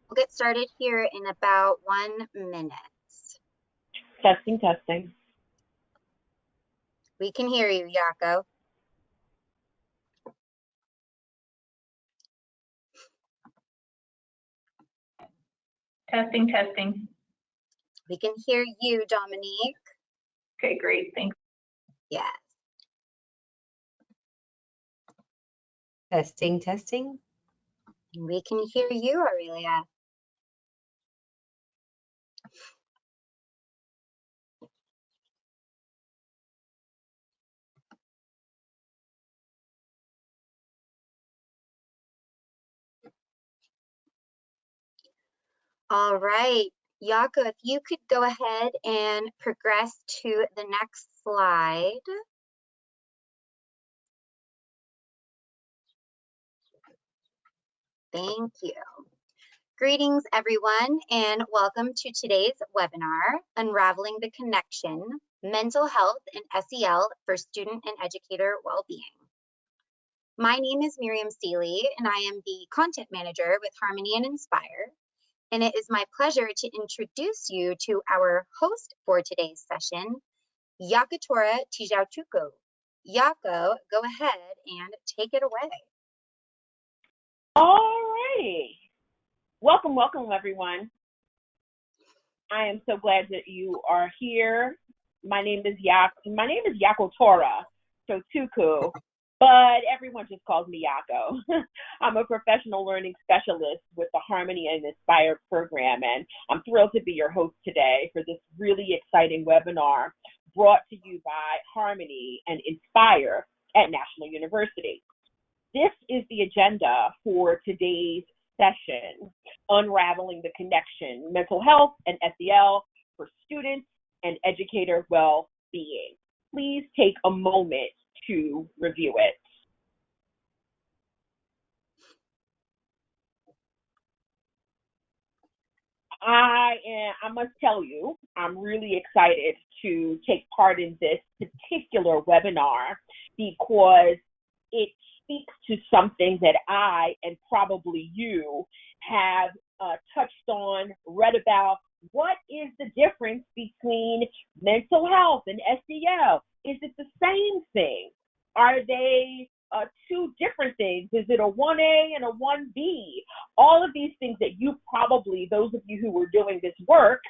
We'll get started here in about 1 minute. Testing, testing. We can hear you, Jaco. Testing, testing. We can hear you, Domonique. Okay, great, thanks. Yes. Testing, testing. We can hear you, Aurelia. All right, Jaco, if you could go ahead and progress to the next slide. Thank you. Greetings, everyone, and welcome to today's webinar, Unraveling the Connection, Mental Health and SEL for Student and Educator Wellbeing. My name is Miriam Seeley, and I am the Content Manager with Harmony and Inspire, and it is my pleasure to introduce you to our host for today's session, Yakatora Tijauchuku. Yako, go ahead and take it away. All righty. Welcome, everyone. I am so glad that you are here. My name is Yakotora Shotuku, but everyone just calls me Yako. I'm a professional learning specialist with the Harmony and Inspire program, and I'm thrilled to be your host today for this really exciting webinar brought to you by Harmony and Inspire at National University. This is the agenda for today's session, Unraveling the Connection, Mental Health and SEL for Students and Educator Well-Being. Please take a moment to review it. I must tell you, I'm really excited to take part in this particular webinar because it speaks to something that I and probably you have touched on, read about. What is the difference between mental health and SEL? Is it the same thing? Are they two different things? Is it a 1A and a 1B? All of these things that you probably, those of you who were doing this work,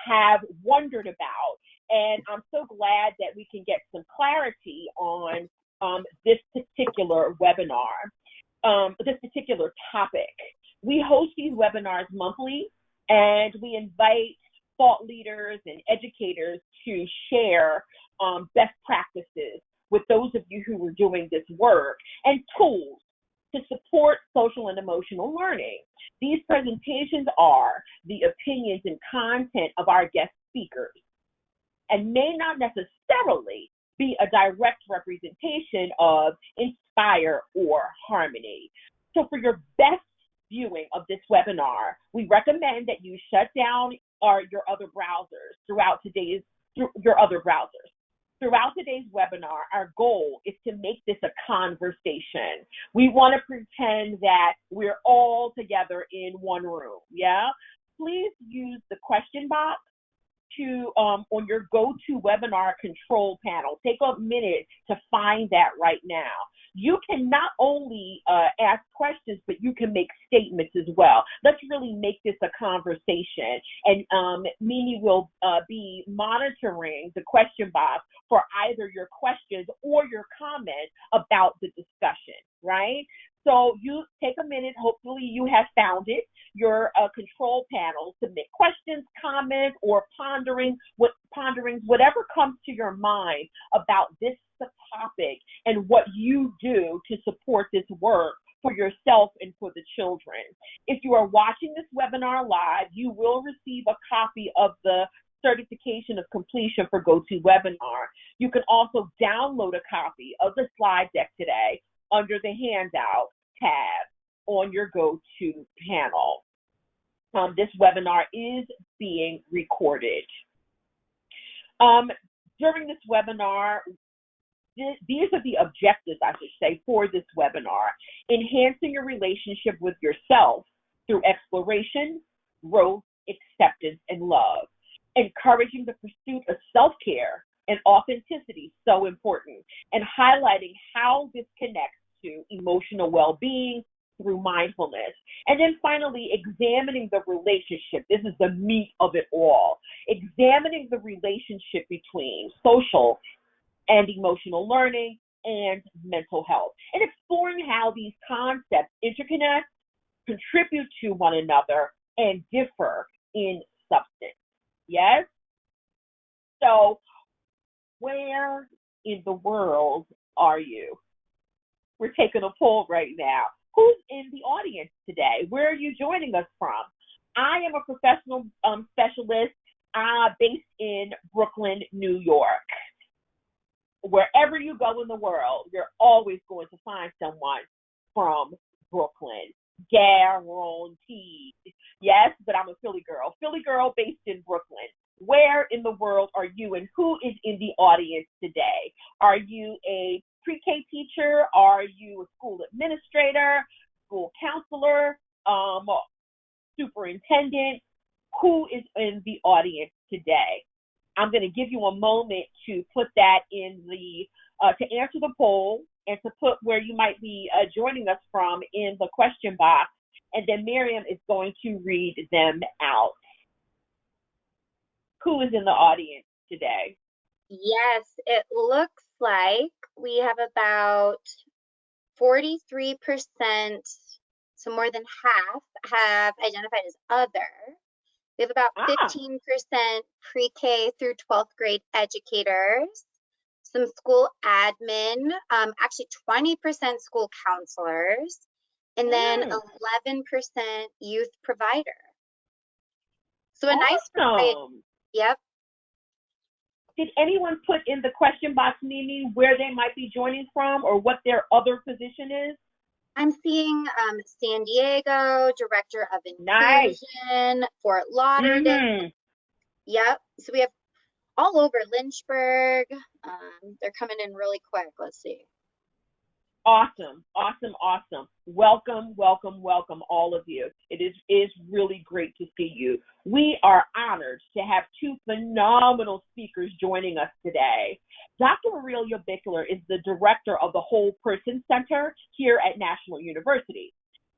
have wondered about. And I'm so glad that we can get some clarity on this particular webinar, this particular topic. We host these webinars monthly, and we invite thought leaders and educators to share best practices with those of you who are doing this work and tools to support social and emotional learning. These presentations are the opinions and content of our guest speakers and may not necessarily be a direct representation of Inspire or Harmony. So for your best viewing of this webinar, we recommend that you shut down your other browsers throughout today's webinar. Our goal is to make this a conversation. We want to pretend that we're all together in one room, yeah? Please use the question box on your GoToWebinar control panel. Take a minute to find that right now. You can not only ask questions, but you can make statements as well. Let's really make this a conversation. And Mimi will be monitoring the question box for either your questions or your comments about the discussion, right? So you take a minute, hopefully you have found it, your control panel, submit questions, comments, or ponderings, whatever comes to your mind about this topic and what you do to support this work for yourself and for the children. If you are watching this webinar live, you will receive a copy of the certification of completion for GoToWebinar. You can also download a copy of the slide deck today under the handout tab on your GoTo panel. This webinar is being recorded. During this webinar, these are the objectives, I should say, for this webinar: enhancing your relationship with yourself through exploration, growth, acceptance, and love. Encouraging the pursuit of self-care and authenticity, so important, and highlighting how this connects to emotional well-being through mindfulness. And then finally, examining the relationship. This is the meat of it all. Examining the relationship between social and emotional learning and mental health, and exploring how these concepts interconnect, contribute to one another, and differ in substance. Yes? So, where in the world are you? We're taking a poll right now. Who's in the audience today? Where are you joining us from? I am a professional specialist based in Brooklyn, New York. Wherever you go in the world, you're always going to find someone from Brooklyn. Guaranteed. Yes, but I'm a Philly girl based in Brooklyn. Where in the world are you, and who is in the audience today? Are you a pre-K teacher? Are you a school administrator, school counselor, superintendent? Who is in the audience today? I'm going to give you a moment to put that in the, to answer the poll and to put where you might be joining us from in the question box. And then Miriam is going to read them out. Who is in the audience today? Yes, it looks like we have about 43%, so more than half have identified as other. We have about 15% pre-K through 12th grade educators, some school admin, actually 20% school counselors, and then 11% youth provider. So a nice variety. Yep. Did anyone put in the question box, Mimi, where they might be joining from or what their other position is? I'm seeing San Diego, Director of Inclusion, Fort Lauderdale. Yep. So we have all over Lynchburg. They're coming in really quick. Let's see. Awesome. Welcome, all of you. It is really great to see you. We are honored to have two phenomenal speakers joining us today. Dr. Aurelia Bickler is the director of the Whole Person Center here at National University.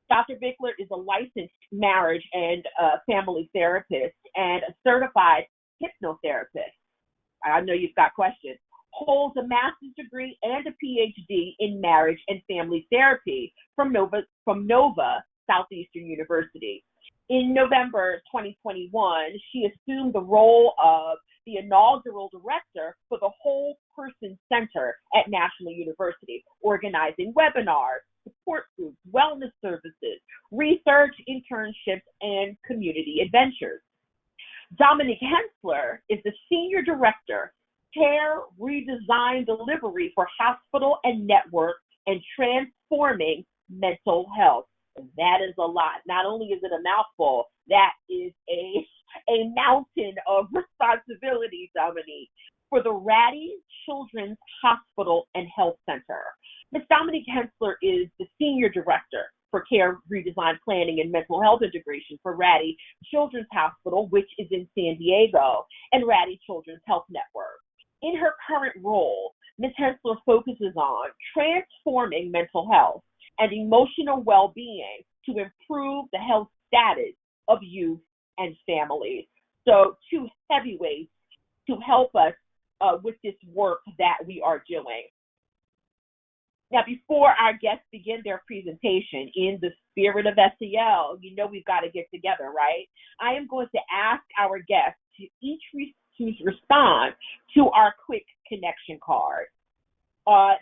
Dr. Bickler is a licensed marriage and family therapist and a certified hypnotherapist. I know you've got questions. Holds a master's degree and a PhD in marriage and family therapy from Nova Southeastern University. In November 2021, she assumed the role of the inaugural director for the Whole Person Center at National University, organizing webinars, support groups, wellness services, research, internships, and community adventures. Domonique Hensler is the senior director, Care Redesign Delivery for Hospital and Network and Transforming Mental Health. And that is a lot. Not only is it a mouthful, that is a mountain of responsibility, Domonique, for the Rady Children's Hospital and Health Center. Ms. Domonique Hensler is the senior director for Care Redesign Planning and Mental Health Integration for Rady Children's Hospital, which is in San Diego, and Rady Children's Health Network. In her current role, Ms. Hensler focuses on transforming mental health and emotional well-being to improve the health status of youth and families. So two heavyweights to help us with this work that we are doing. Now, before our guests begin their presentation, in the spirit of SEL, you know we've got to get together, right? I am going to ask our guests to each respond to our quick connection card.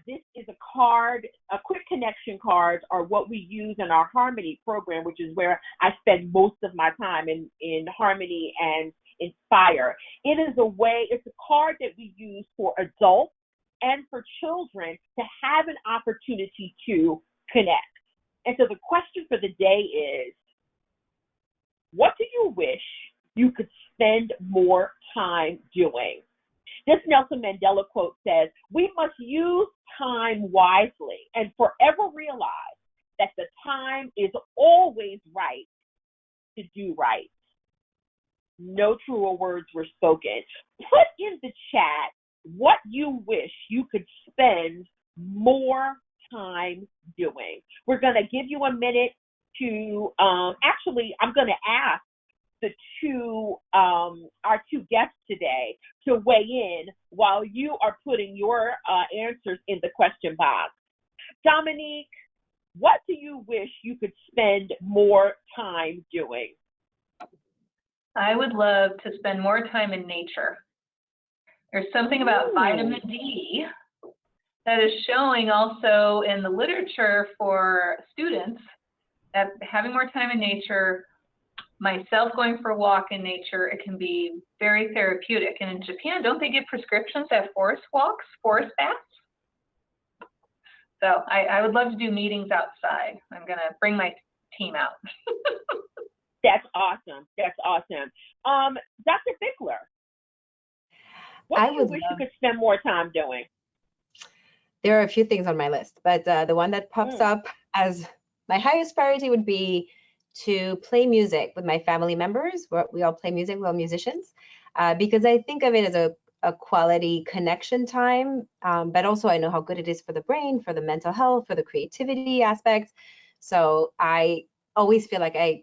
This is a quick connection cards are what we use in our Harmony program, which is where I spend most of my time in Harmony and Inspire. It's a card that we use for adults and for children to have an opportunity to connect. And so the question for the day is, what do you wish you could spend more time doing? This Nelson Mandela quote says, "We must use time wisely and forever realize that the time is always right to do right." no truer words were spoken. Put in the chat what you wish you could spend more time doing. We're going to give you a minute to, actually, I'm going to ask the our two guests today to weigh in while you are putting your answers in the question box. Domonique, what do you wish you could spend more time doing? I would love to spend more time in nature. There's something about vitamin D that is showing also in the literature for students that having more time in nature, myself going for a walk in nature, it can be very therapeutic. And in Japan, don't they give prescriptions to have forest walks, forest baths? So I would love to do meetings outside. I'm going to bring my team out. That's awesome. That's awesome. Dr. Bickler, what do you wish you could spend more time doing? There are a few things on my list, but the one that pops up as my highest priority would be to play music with my family members. We all play music, we're all musicians, because I think of it as a quality connection time, but also I know how good it is for the brain, for the mental health, for the creativity aspect. So I always feel like I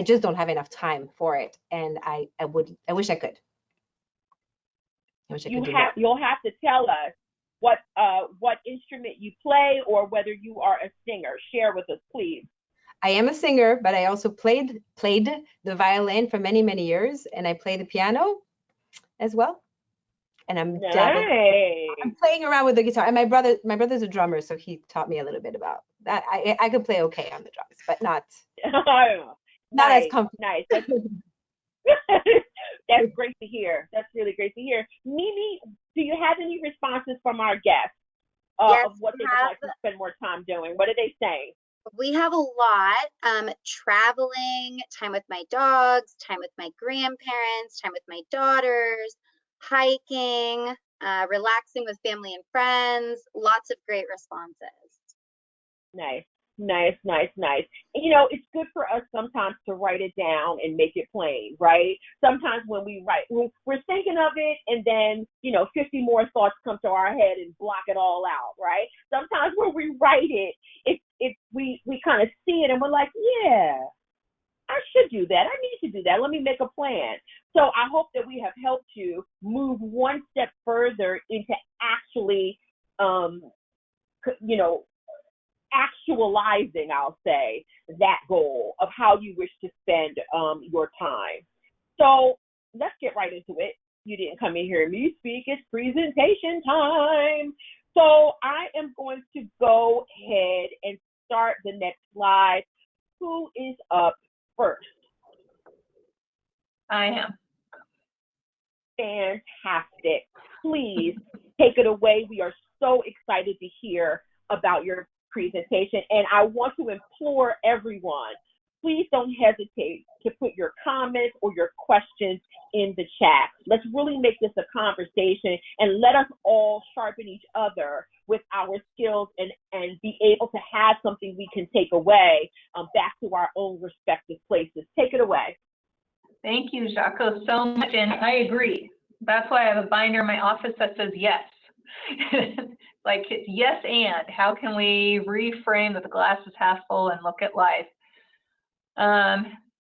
just don't have enough time for it, and I wish I could. I wish I could do more. You'll have to tell us what instrument you play or whether you are a singer. Share with us, please. I am a singer, but I also played the violin for many, many years, and I play the piano as well. And I'm playing around with the guitar. And my brother's a drummer, so he taught me a little bit about that. I could play okay on the drums, but not as comfortable. Nice. That's great to hear. That's really great to hear. Mimi, do you have any responses from our guests Yes, of what they would like to spend more time doing? What are they saying? We have a lot. Traveling, time with my dogs, time with my grandparents, time with my daughters, hiking, relaxing with family and friends. Lots of great responses. Nice. You know, it's good for us sometimes to write it down and make it plain, right? Sometimes when we write, we're thinking of it, and then, 50 more thoughts come to our head and block it all out, right? Sometimes when we write it, we kind of see it and we're like, yeah, I should do that. I need to do that. Let me make a plan. So I hope that we have helped you move one step further into actually, actualizing, I'll say, that goal of how you wish to spend your time. So let's get right into it. You didn't come in here and me speak. It's presentation time. So I am going to go ahead and start the next slide. Who is up first? I am. Fantastic. Please take it away. We are so excited to hear about your presentation, and I want to implore everyone, please don't hesitate to put your comments or your questions in the chat. Let's really make this a conversation and let us all sharpen each other with our skills and be able to have something we can take away back to our own respective places. Take it away. Thank you, Jaco, so much, and I agree. That's why I have a binder in my office that says yes. Like it's yes, and how can we reframe that the glass is half full and look at life?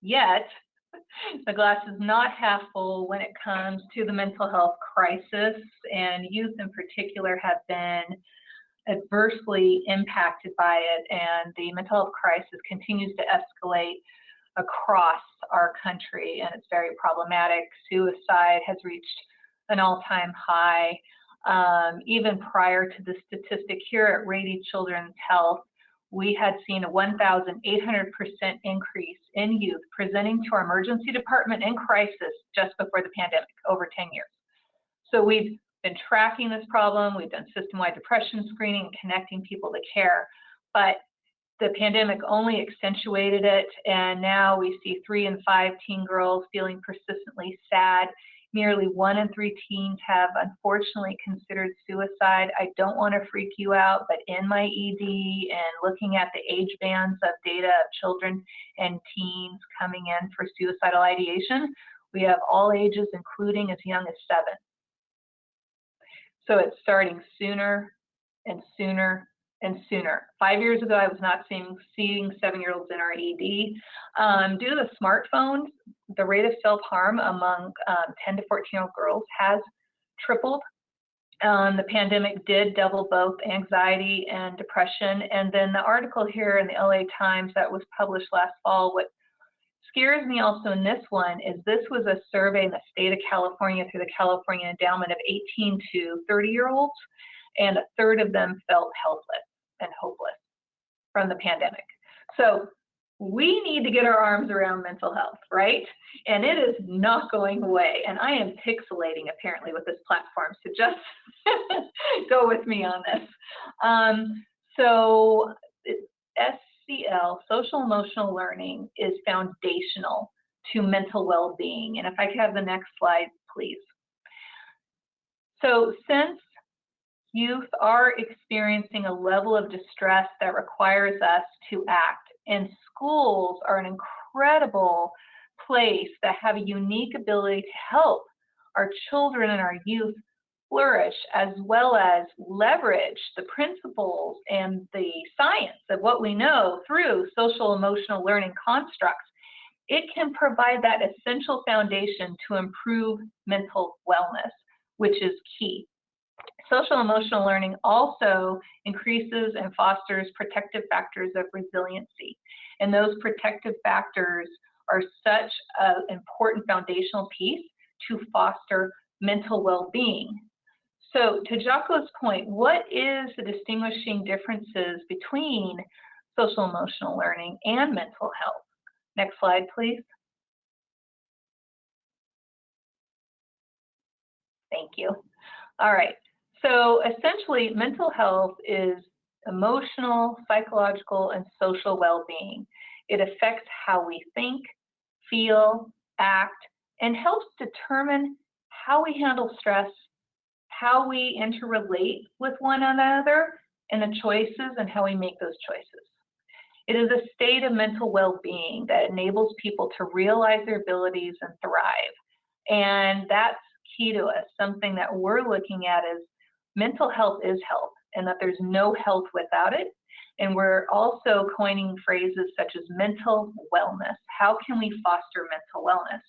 Yet the glass is not half full when it comes to the mental health crisis, and youth in particular have been adversely impacted by it, and the mental health crisis continues to escalate across our country, and it's very problematic. Suicide has reached an all-time high. Even prior to the statistic here at Rady Children's Health, we had seen a 1,800% increase in youth presenting to our emergency department in crisis just before the pandemic, over 10 years. So we've been tracking this problem. We've done system-wide depression screening and connecting people to care, but the pandemic only accentuated it, and now we see 3 in 5 teen girls feeling persistently sad. Nearly 1 in 3 teens have unfortunately considered suicide. I don't want to freak you out, but in my ED and looking at the age bands of data of children and teens coming in for suicidal ideation, We have all ages, including as young as 7. So it's starting sooner and sooner and sooner. 5 years ago, I was not seeing 7-year-olds in our ED. Due to the smartphones, the rate of self-harm among 10 to 14-year-old girls has tripled. The pandemic did double both anxiety and depression. And then the article here in the LA Times that was published last fall, what scares me also in this one is this was a survey in the state of California through the California Endowment of 18 to 30-year-olds, and a third of them felt helpless and hopeless from the pandemic. So we need to get our arms around mental health, right? And it is not going away. And I am pixelating apparently with this platform, so just go with me on this. So SEL, social emotional learning, is foundational to mental well-being. And if I could have the next slide, please. So since youth are experiencing a level of distress that requires us to act, and schools are an incredible place that have a unique ability to help our children and our youth flourish, as well as leverage the principles and the science of what we know through social emotional learning constructs, it can provide that essential foundation to improve mental wellness, which is key. Social emotional learning also increases and fosters protective factors of resiliency. And those protective factors are such an important foundational piece to foster mental well-being. So to Jocko's point, what is the distinguishing differences between social emotional learning and mental health? Next slide, please. Thank you. All right. So essentially, mental health is emotional, psychological, and social well-being. It affects how we think, feel, act, and helps determine how we handle stress, how we interrelate with one another, and the choices and how we make those choices. It is a state of mental well-being that enables people to realize their abilities and thrive. And that's key to us. Something that we're looking at is mental health is health, and that there's no health without it. And we're also coining phrases such as mental wellness. How can we foster mental wellness?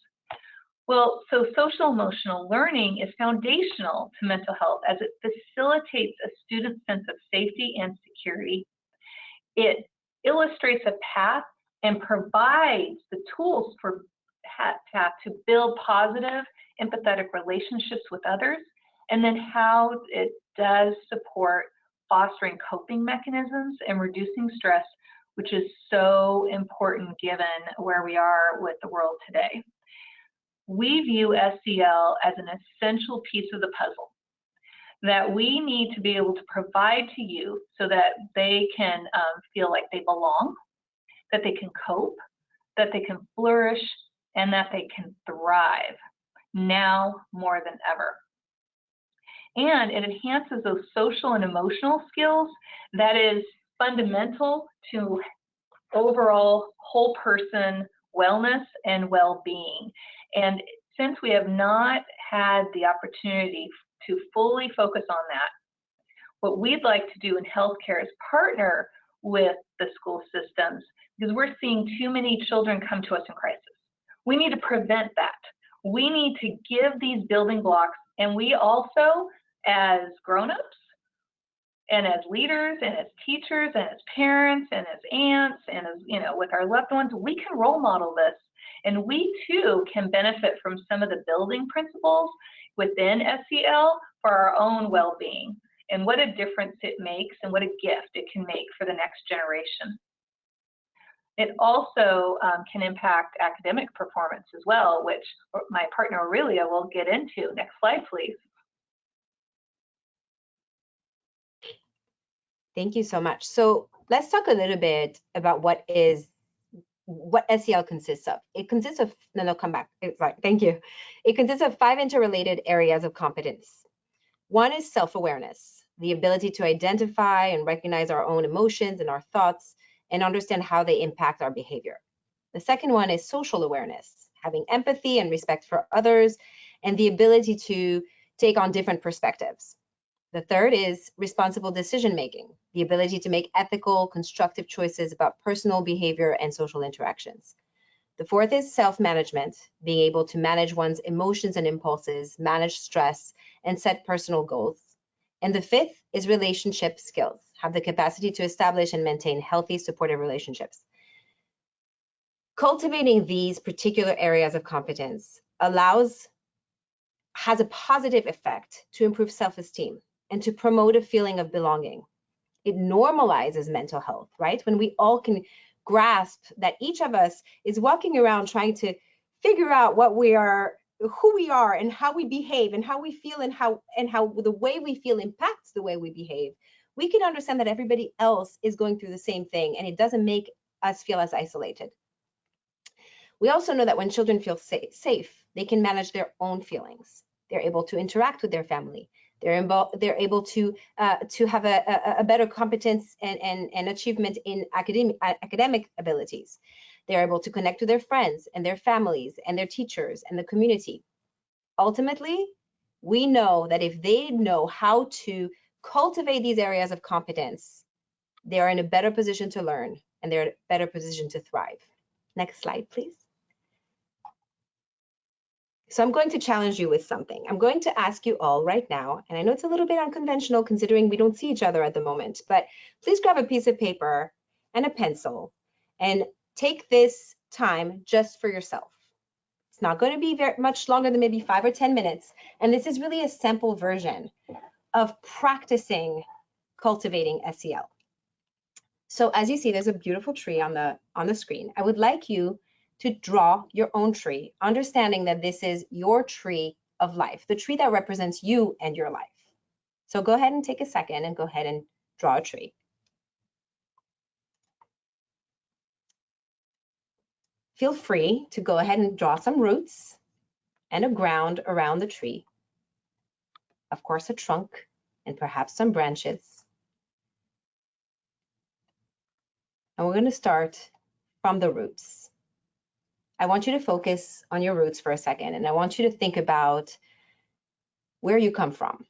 Well, so social emotional learning is foundational to mental health as it facilitates a student's sense of safety and security. It illustrates a path and provides the tools for path to build positive, empathetic relationships with others, and then how it does support fostering coping mechanisms and reducing stress, which is so important given where we are with the world today. We view SEL as an essential piece of the puzzle that we need to be able to provide to youth so that they can feel like they belong, that they can cope, that they can flourish, and that they can thrive now more than ever. And it enhances those social and emotional skills that is fundamental to overall whole person wellness and well-being. And since we have not had the opportunity to fully focus on that, what we'd like to do in healthcare is partner with the school systems, because we're seeing too many children come to us in crisis. We need to prevent that. We need to give these building blocks, and we also, as grown-ups and as leaders and as teachers and as parents and as aunts and as, with our loved ones, we can role model this, and we too can benefit from some of the building principles within SEL for our own well-being, and what a difference it makes and what a gift it can make for the next generation. It also can impact academic performance as well, which my partner Aurelia will get into. Next slide, please. Thank you so much. So let's talk a little bit about what SEL consists of. It consists of, no, come back. Sorry, thank you. It consists of 5 interrelated areas of competence. One is self-awareness, the ability to identify and recognize our own emotions and our thoughts and understand how they impact our behavior. The second one is social awareness, having empathy and respect for others, and the ability to take on different perspectives. The third is responsible decision making, the ability to make ethical, constructive choices about personal behavior and social interactions. The fourth is self-management, being able to manage one's emotions and impulses, manage stress, and set personal goals. And the fifth is relationship skills, have the capacity to establish and maintain healthy, supportive relationships. Cultivating these particular areas of competence has a positive effect to improve self-esteem and to promote a feeling of belonging. It normalizes mental health, right? When we all can grasp that each of us is walking around trying to figure out what we are, who we are, and how we behave, and how we feel, and how the way we feel impacts the way we behave, we can understand that everybody else is going through the same thing, and it doesn't make us feel as isolated. We also know that when children feel safe, they can manage their own feelings. They're able to interact with their family. They're able to have a better competence and achievement in academic abilities. They're able to connect with their friends and their families and their teachers and the community. Ultimately, we know that if they know how to cultivate these areas of competence, they are in a better position to learn, and they're in a better position to thrive. Next slide, please. So I'm going to challenge you with something. I'm going to ask you all right now, and I know it's a little bit unconventional considering we don't see each other at the moment, but please grab a piece of paper and a pencil and take this time just for yourself. It's not going to be very much longer than maybe 5 or 10 minutes, and this is really a sample version of practicing cultivating SEL. So as you see, there's a beautiful tree on the screen. I would like you to draw your own tree, understanding that this is your tree of life, the tree that represents you and your life. So go ahead and take a second and go ahead and draw a tree. Feel free to go ahead and draw some roots and a ground around the tree. Of course, a trunk and perhaps some branches. And we're going to start from the roots. I want you to focus on your roots for a second, and I want you to think about where you come from.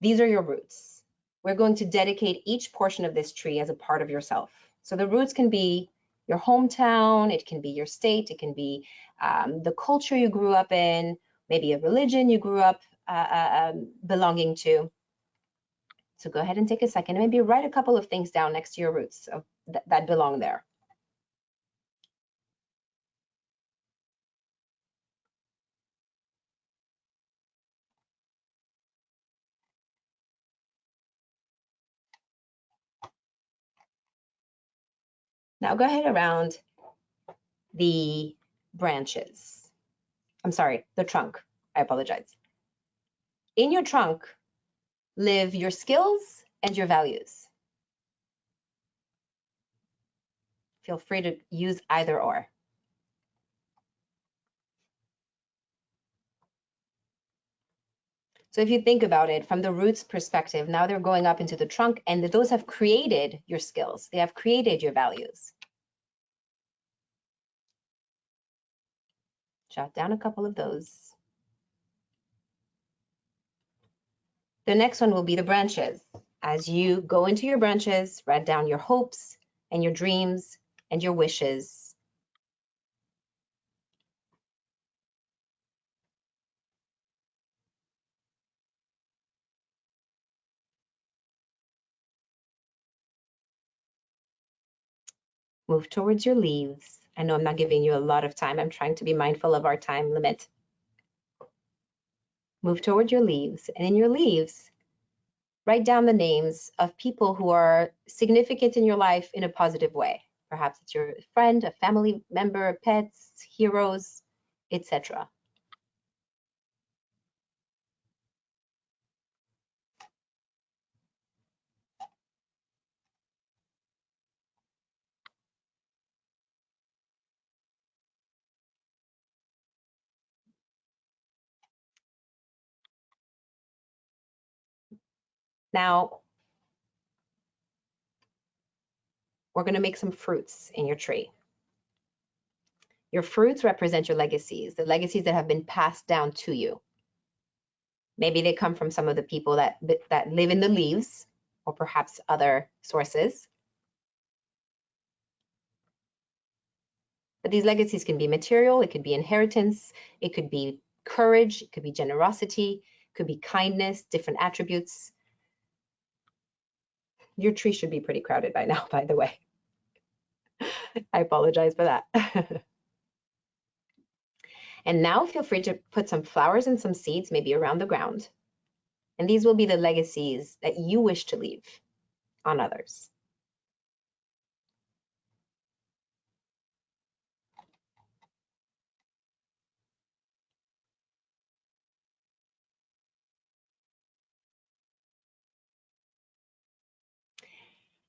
These are your roots. We're going to dedicate each portion of this tree as a part of yourself. So the roots can be your hometown, it can be your state, it can be the culture you grew up in, maybe a religion you grew up belonging to. So go ahead and take a second and maybe write a couple of things down next to your roots that belong there. Now go ahead around the branches. I'm sorry, the trunk. I apologize. In your trunk live your skills and your values. Feel free to use either or. So if you think about it from the roots perspective, now they're going up into the trunk, and those have created your skills. They have created your values. Jot down a couple of those. The next one will be the branches. As you go into your branches, write down your hopes and your dreams and your wishes. Move towards your leaves. I know I'm not giving you a lot of time. I'm trying to be mindful of our time limit. Move toward your leaves, and in your leaves, write down the names of people who are significant in your life in a positive way. Perhaps it's your friend, a family member, pets, heroes, etc. Now, we're going to make some fruits in your tree. Your fruits represent your legacies, the legacies that have been passed down to you. Maybe they come from some of the people that live in the leaves, or perhaps other sources. But these legacies can be material, it could be inheritance, it could be courage, it could be generosity, it could be kindness, different attributes. Your tree should be pretty crowded by now, by the way. I apologize for that. And now feel free to put some flowers and some seeds maybe around the ground. And these will be the legacies that you wish to leave on others.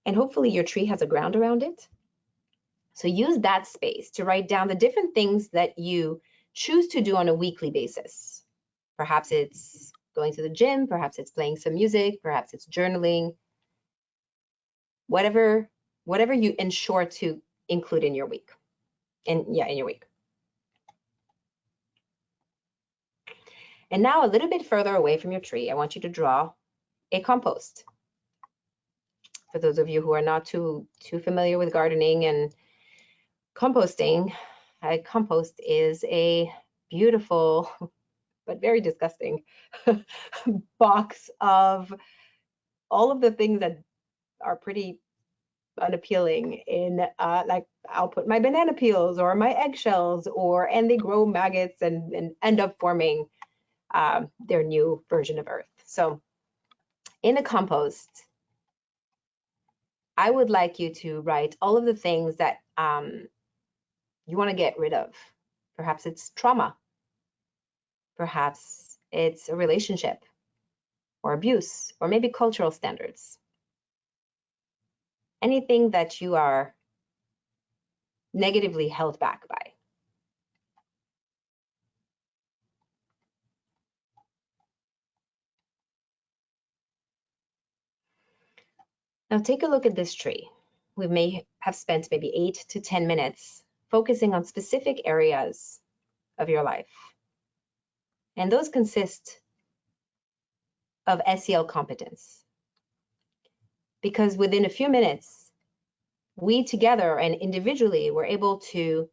And hopefully your tree has a ground around it. So use that space to write down the different things that you choose to do on a weekly basis. Perhaps it's going to the gym, perhaps it's playing some music, perhaps it's journaling, whatever you ensure to include in your week. In your week. And now a little bit further away from your tree, I want you to draw a compost. For those of you who are not too familiar with gardening and composting, a compost is a beautiful but very disgusting box of all of the things that are pretty unappealing in like I'll put my banana peels or my eggshells, and they grow maggots and end up forming their new version of earth. So in a compost, I would like you to write all of the things that you want to get rid of. Perhaps it's trauma. Perhaps it's a relationship or abuse, or maybe cultural standards. Anything that you are negatively held back by. Now take a look at this tree. We may have spent maybe 8 to 10 minutes focusing on specific areas of your life. And those consist of SEL competence. Because within a few minutes, we together and individually were able to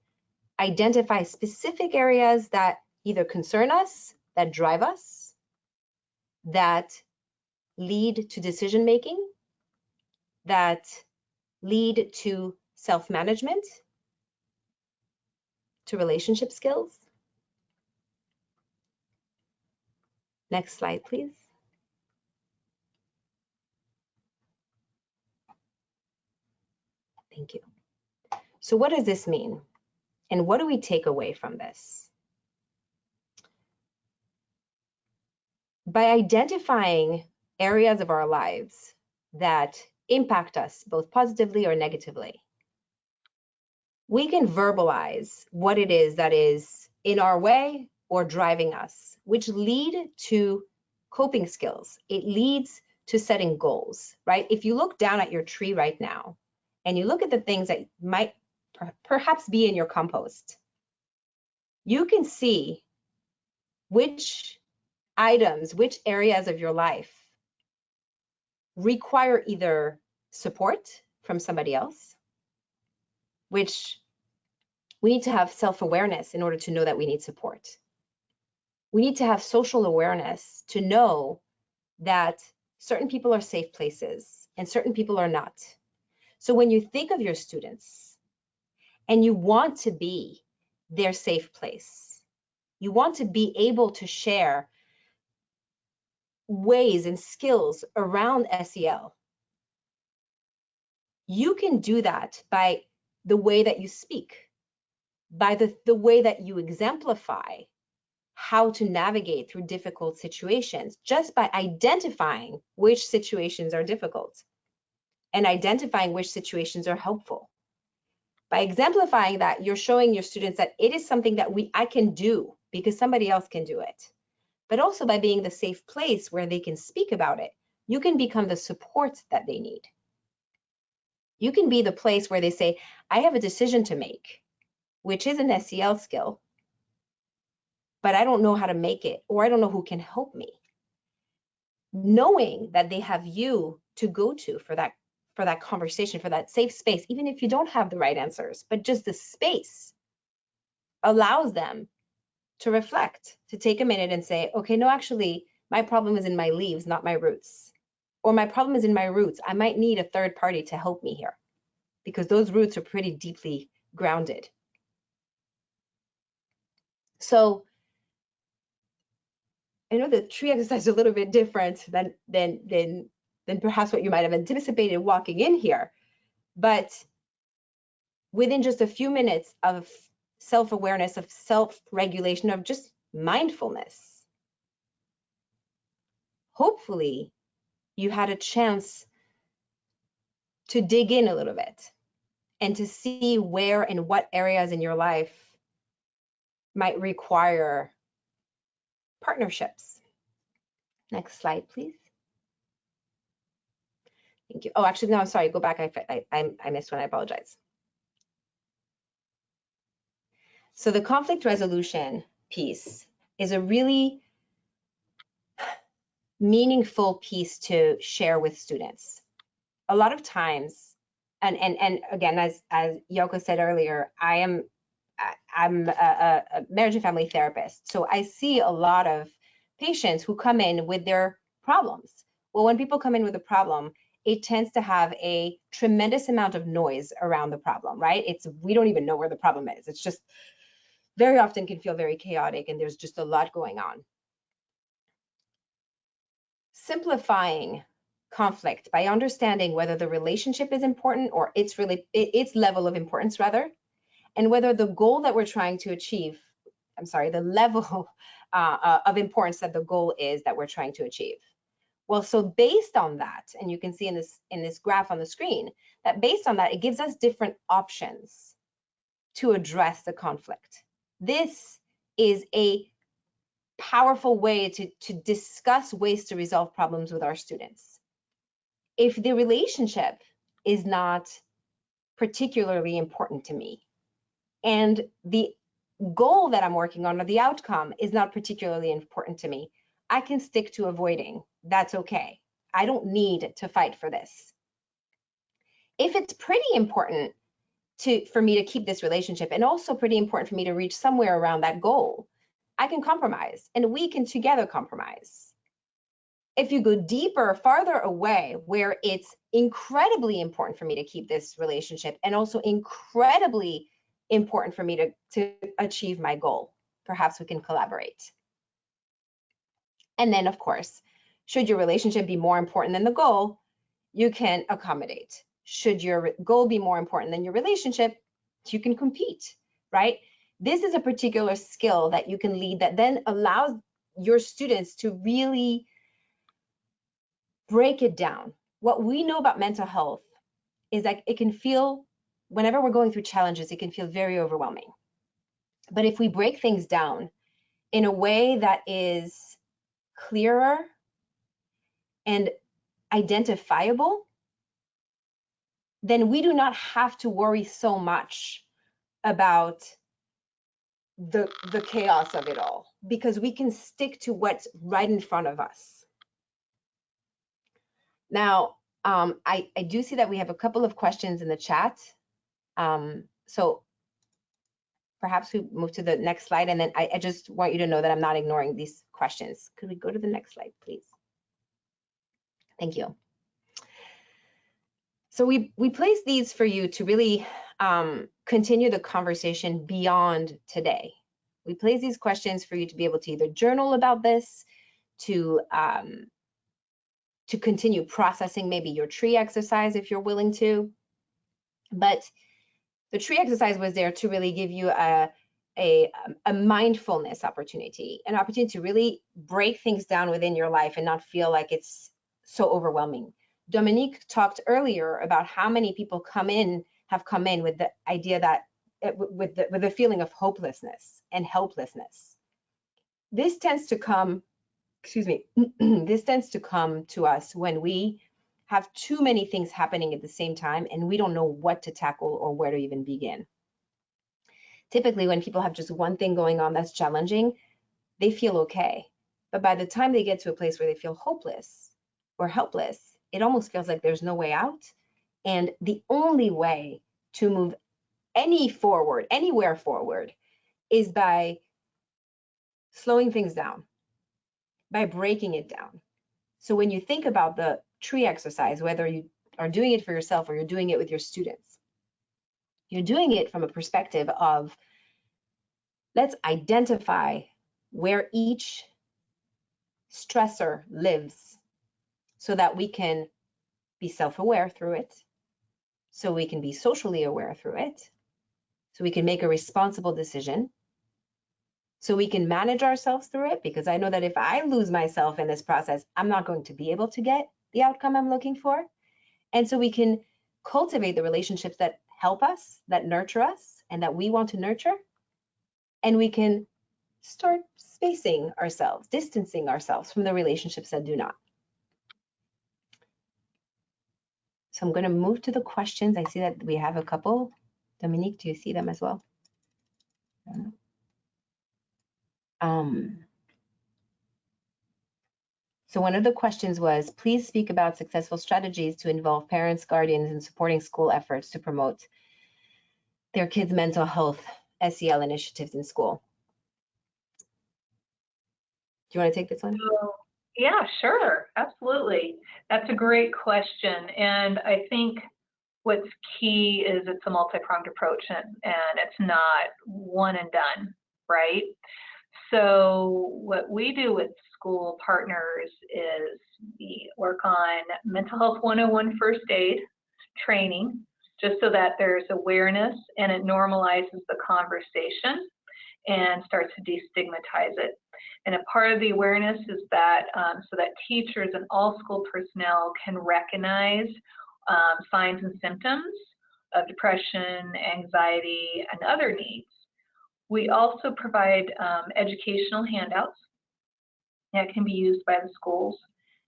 identify specific areas that either concern us, that drive us, that lead to decision making, that lead to self-management, to relationship skills. Next slide, please. Thank you. So what does this mean? And what do we take away from this? By identifying areas of our lives that impact us both positively or negatively, we can verbalize what it is that is in our way or driving us, which lead to coping skills. It leads to setting goals, right? If you look down at your tree right now and you look at the things that might perhaps be in your compost, you can see which items, which areas of your life require either support from somebody else, which we need to have self-awareness in order to know that we need support. We need to have social awareness to know that certain people are safe places and certain people are not. So when you think of your students and you want to be their safe place, you want to be able to share ways and skills around SEL, you can do that by the way that you speak, by the way that you exemplify how to navigate through difficult situations, just by identifying which situations are difficult and identifying which situations are helpful. By exemplifying that, you're showing your students that it is something that I can do because somebody else can do it. But also by being the safe place where they can speak about it, you can become the support that they need. You can be the place where they say, I have a decision to make. which is an SEL skill, but I don't know how to make it, or I don't know who can help me. Knowing that they have you to go to for that conversation, for that safe space, even if you don't have the right answers, but just the space allows them to reflect, to take a minute and say, okay, no, actually, my problem is in my leaves, not my roots. Or my problem is in my roots. I might need a third party to help me here because those roots are pretty deeply grounded. So I know the tree exercise is a little bit different than perhaps what you might have anticipated walking in here. But within just a few minutes of self-awareness, of self-regulation, of just mindfulness, hopefully you had a chance to dig in a little bit and to see where and what areas in your life might require partnerships. Next slide, please. Thank you. Oh, actually, no, I'm sorry. Go back. I missed one. I apologize. So the conflict resolution piece is a really meaningful piece to share with students. A lot of times, and again, as Yoko said earlier, I'm a marriage and family therapist. So I see a lot of patients who come in with their problems. Well, when people come in with a problem, it tends to have a tremendous amount of noise around the problem, right? We don't even know where the problem is. It's just very often can feel very chaotic and there's just a lot going on. Simplifying conflict by understanding whether the relationship is important or its level of importance rather, and whether the goal that we're trying to achieve, the level of importance that the goal is that we're trying to achieve. Well, so based on that, and you can see in this graph on the screen, that based on that, it gives us different options to address the conflict. This is a powerful way to discuss ways to resolve problems with our students. If the relationship is not particularly important to me, and the goal that I'm working on or the outcome is not particularly important to me, I can stick to avoiding. That's okay. I don't need to fight for this. If it's pretty important for me to keep this relationship and also pretty important for me to reach somewhere around that goal, I can compromise and we can together compromise. If you go deeper, farther away, where it's incredibly important for me to keep this relationship and also incredibly important for me to achieve my goal, perhaps we can collaborate. And then, of course, should your relationship be more important than the goal, you can accommodate. Should your goal be more important than your relationship, you can compete, right? This is a particular skill that you can lead that then allows your students to really break it down. What we know about mental health is that it can feel, whenever we're going through challenges, it can feel very overwhelming. But if we break things down in a way that is clearer and identifiable, then we do not have to worry so much about the chaos of it all, because we can stick to what's right in front of us. Now, I do see that we have a couple of questions in the chat. So perhaps we move to the next slide, and then I just want you to know that I'm not ignoring these questions. Could we go to the next slide, please? Thank you. So we place these for you to really continue the conversation beyond today. We place these questions for you to be able to either journal about this, to continue processing maybe your tree exercise if you're willing to. But the tree exercise was there to really give you a mindfulness opportunity, an opportunity to really break things down within your life and not feel like it's so overwhelming. Domonique talked earlier about how many people have come in with the idea that with the feeling of hopelessness and helplessness. This tends to come, this tends to come to us when we have too many things happening at the same time and we don't know what to tackle or where to even begin. Typically, when people have just one thing going on that's challenging, they feel okay. But by the time they get to a place where they feel hopeless or helpless, it almost feels like there's no way out. And the only way to move anywhere forward, is by slowing things down, by breaking it down. So when you think about the tree exercise, whether you are doing it for yourself or you're doing it with your students, you're doing it from a perspective of, let's identify where each stressor lives so that we can be self-aware through it, so we can be socially aware through it, so we can make a responsible decision, so we can manage ourselves through it, because I know that if I lose myself in this process, I'm not going to be able to get the outcome I'm looking for. And so we can cultivate the relationships that help us, that nurture us, and that we want to nurture. And we can start spacing ourselves, distancing ourselves from the relationships that do not. So I'm going to move to the questions. I see that we have a couple. Domonique, do you see them as well? So one of the questions was, please speak about successful strategies to involve parents, guardians, and supporting school efforts to promote their kids' mental health SEL initiatives in school. Do you want to take this one? Yeah, sure, absolutely. That's a great question. And I think what's key is it's a multi-pronged approach, and it's not one and done, right? So what we do with school partners is we work on mental health 101 first aid training, just so that there's awareness and it normalizes the conversation and starts to destigmatize it. And a part of the awareness is that so that teachers and all school personnel can recognize signs and symptoms of depression, anxiety, and other needs. We also provide educational handouts that can be used by the schools.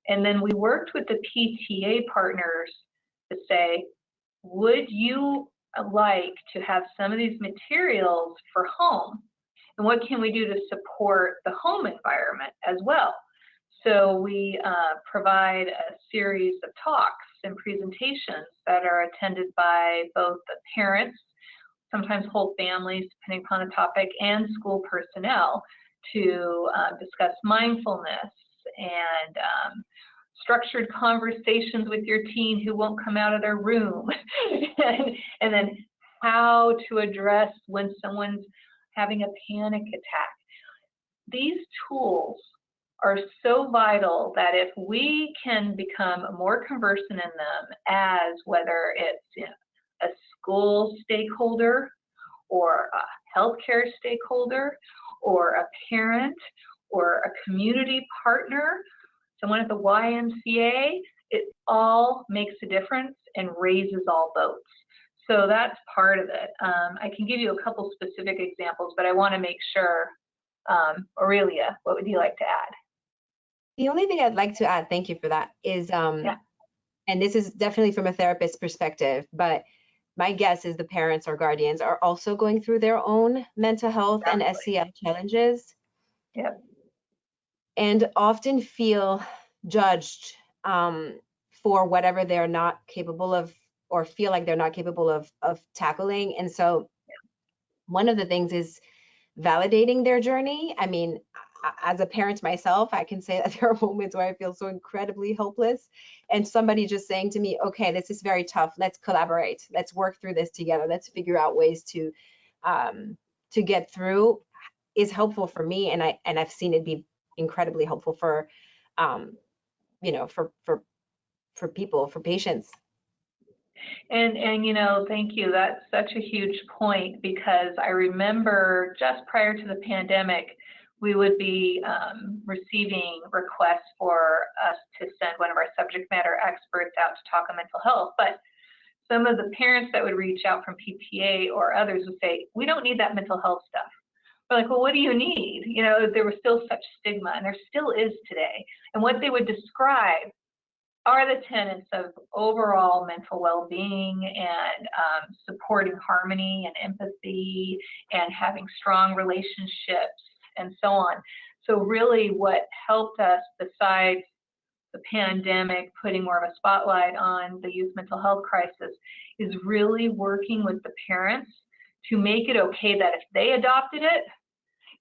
And then we worked with the PTA partners to say, would you like to have some of these materials for home? And what can we do to support the home environment as well? So we provide a series of talks and presentations that are attended by both the parents, sometimes whole families, depending upon the topic, and school personnel to discuss mindfulness and structured conversations with your teen who won't come out of their room, and then how to address when someone's having a panic attack. These tools are so vital that if we can become more conversant in them, as whether it's a school stakeholder or a healthcare stakeholder or a parent or a community partner, someone at the YMCA, it all makes a difference and raises all boats. So that's part of it. I can give you a couple specific examples, but I want to make sure, Aurelia, what would you like to add? The only thing I'd like to add, thank you for that, is, and this is definitely from a therapist's perspective, but my guess is the parents or guardians are also going through their own mental health and SEL challenges. Yep. And often feel judged for whatever they're not capable of, or feel like they're not capable of tackling. And so one of the things is validating their journey. I mean, as a parent myself, I can say that there are moments where I feel so incredibly helpless, and somebody just saying to me, okay, this is very tough, let's collaborate, let's work through this together, let's figure out ways to get through, is helpful for me. And I've seen it be incredibly helpful for you know, for people, for patients. And you know, thank you. That's such a huge point, because I remember just prior to the pandemic, we would be receiving requests for us to send one of our subject matter experts out to talk on mental health. But some of the parents that would reach out from PTA or others would say, we don't need that mental health stuff. We're like, well, what do you need? You know, there was still such stigma, and there still is today. And what they would describe are the tenets of overall mental well-being and supporting harmony and empathy and having strong relationships and so on. So really what helped us, besides the pandemic putting more of a spotlight on the youth mental health crisis, is really working with the parents to make it okay that if they adopted it,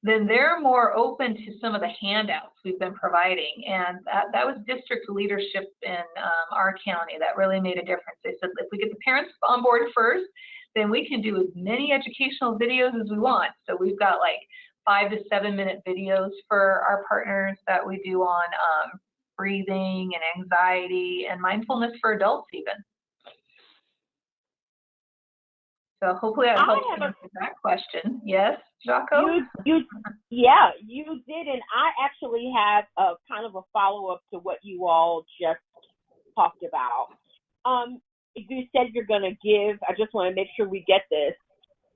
then they're more open to some of the handouts we've been providing. And that was district leadership in our county that really made a difference. They said, if we get the parents on board first, then we can do as many educational videos as we want. So we've got like 5 to 7 minute videos for our partners that we do on breathing and anxiety and mindfulness for adults even. So hopefully I helped answer that question. Yes, Jaco? Yeah, you did, and I actually have a kind of a follow-up to what you all just talked about. You said you're going to give, I just want to make sure we get this,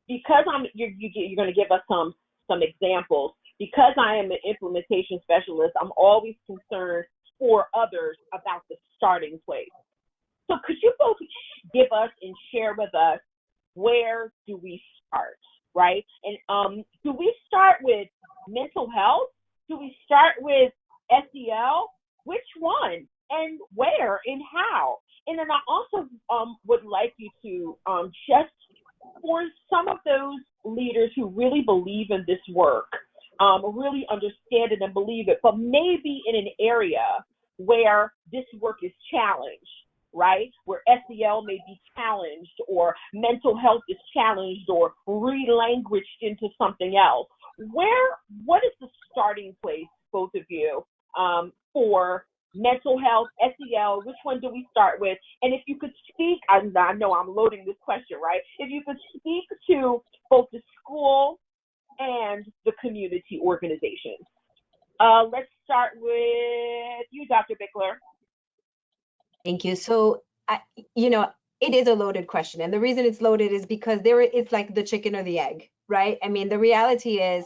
because you're going to give us some examples. Because I am an implementation specialist, I'm always concerned for others about the starting place. So could you both give us and share with us, where do we start, right? And do we start with mental health? Do we start with SEL? Which one and where and how? And then I also would like you to just, for some of those leaders who really believe in this work, really understand it and believe it, but maybe in an area where this work is challenged, right? Where SEL may be challenged, or mental health is challenged, or relanguaged into something else. What is the starting place, both of you, for mental health, SEL? Which one do we start with? And if you could speak, I know I'm loading this question, right? If you could speak to both the school and the community organizations. Let's start with you, Dr. Bickler. Thank you. So, it is a loaded question. And the reason it's loaded is because it's like the chicken or the egg, right? I mean, the reality is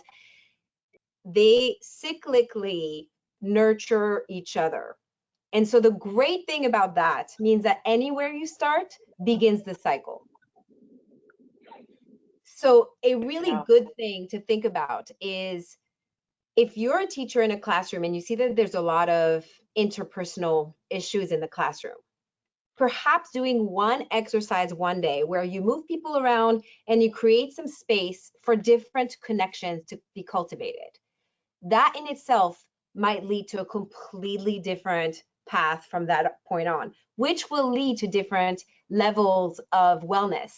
they cyclically nurture each other. And so the great thing about that means that anywhere you start begins the cycle. So a really good thing to think about is, if you're a teacher in a classroom and you see that there's a lot of interpersonal issues in the classroom, perhaps doing one exercise one day where you move people around and you create some space for different connections to be cultivated. That in itself might lead to a completely different path from that point on, which will lead to different levels of wellness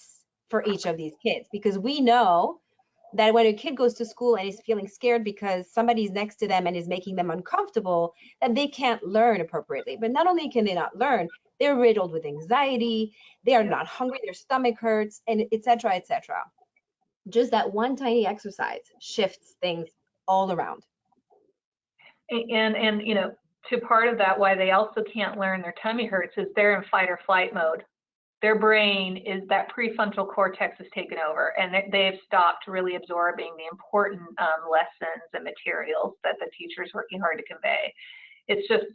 for each of these kids. Because we know that when a kid goes to school and is feeling scared because somebody's next to them and is making them uncomfortable, that they can't learn appropriately. But not only can they not learn, they're riddled with anxiety, they are not hungry, their stomach hurts, and et cetera, et cetera. Just that one tiny exercise shifts things all around. And to part of that, why they also can't learn their tummy hurts is they're in fight or flight mode. Their brain is, that prefrontal cortex is taken over, and they've stopped really absorbing the important lessons and materials that the teacher is working hard to convey. It's just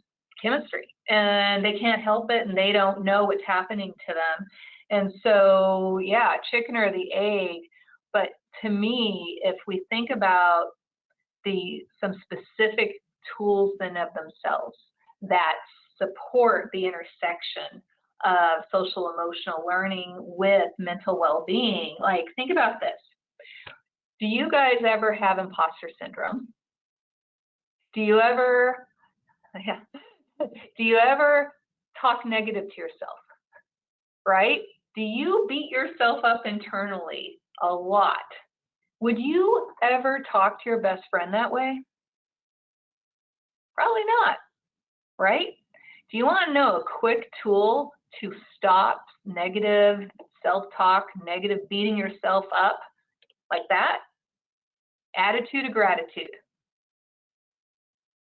chemistry, and they can't help it, and they don't know what's happening to them. And so, yeah, chicken or the egg. But to me, if we think about some specific tools in of themselves that support the intersection of social emotional learning with mental well-being, like, think about this. Do you guys ever have imposter syndrome? Do you ever talk negative to yourself, right? Do you beat yourself up internally a lot? Would you ever talk to your best friend that way? Probably not, right? Do you want to know a quick tool to stop negative self-talk, negative beating yourself up like that? Attitude of gratitude.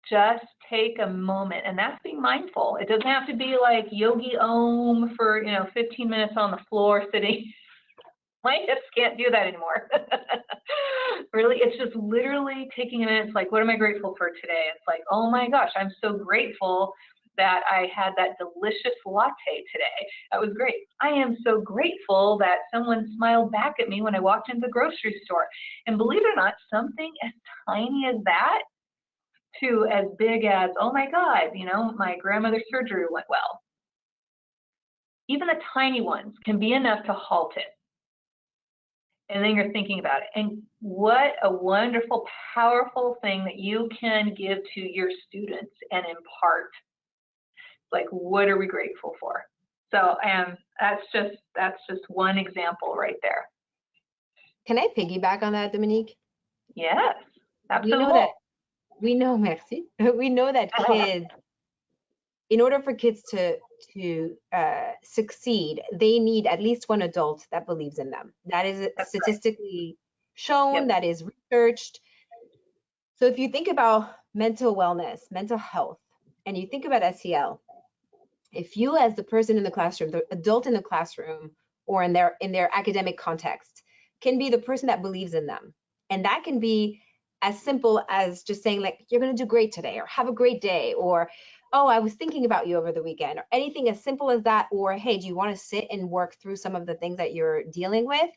Just take a moment, and that's being mindful. It doesn't have to be like yogi om for 15 minutes on the floor sitting. My hips can't do that anymore. Really, it's just literally taking a minute. It's like, what am I grateful for today? It's like, oh my gosh, I'm so grateful that I had that delicious latte today. That was great. I am so grateful that someone smiled back at me when I walked into the grocery store. And believe it or not, something as tiny as that to as big as, oh my God, you know, my grandmother's surgery went well. Even the tiny ones can be enough to halt it. And then you're thinking about it. And what a wonderful, powerful thing that you can give to your students and impart. Like, what are we grateful for? So that's just one example right there. Can I piggyback on that, Dominique? Yes, absolutely. We know, merci. We know that kids, in order for kids to succeed, they need at least one adult that believes in them. That is statistically shown, Yep. that is researched. So if you think about mental wellness, mental health, and you think about SEL, if you as the person in the classroom, the adult in the classroom, or in their academic context, can be the person that believes in them. And that can be as simple as just saying, like, you're going to do great today, or have a great day, or, oh, I was thinking about you over the weekend, or anything as simple as that, or, hey, do you want to sit and work through some of the things that you're dealing with?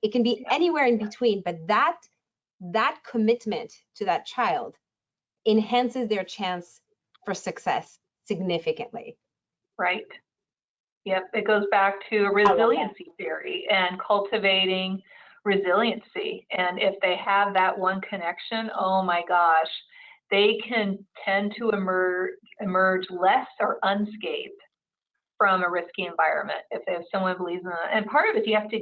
It can be anywhere in between, but that commitment to that child enhances their chance for success significantly. Right. Yep, it goes back to resiliency theory and cultivating resiliency. And if they have that one connection, oh my gosh, they can tend to emerge less or unscathed from a risky environment if someone believes in it. And part of it, you have to